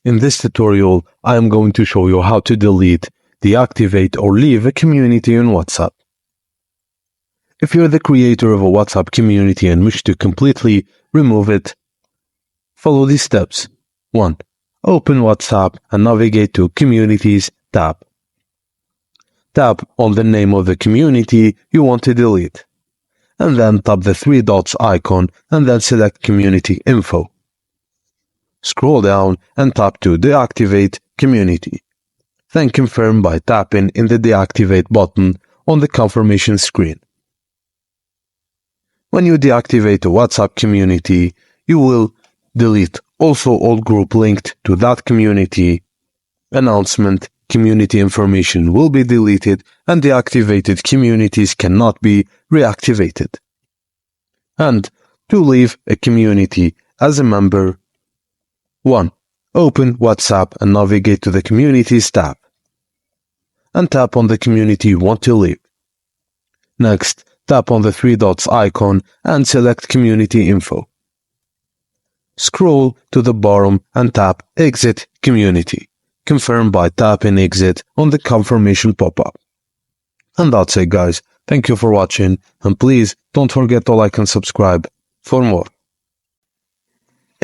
In this tutorial, I am going to show you how to delete, deactivate, or leave a community on WhatsApp. If you're the creator of a WhatsApp community and wish to completely remove it, follow these steps. 1. Open WhatsApp and navigate to Communities tab. Tap on the name of the community you want to delete, and then tap the three dots icon and then select Community Info. Scroll down and tap to Deactivate Community. Then confirm by tapping in the Deactivate button on the confirmation screen. When you deactivate a WhatsApp community, you will delete also all group linked to that community. Announcement: community information will be deleted and deactivated communities cannot be reactivated. And to leave a community as a member, 1. Open WhatsApp and navigate to the Communities tab, and tap on the community you want to leave. Next, tap on the three dots icon and select Community Info. Scroll to the bottom and tap Exit Community. Confirm by tapping Exit on the confirmation pop-up. And that's it, guys. Thank you for watching, and please don't forget to like and subscribe for more.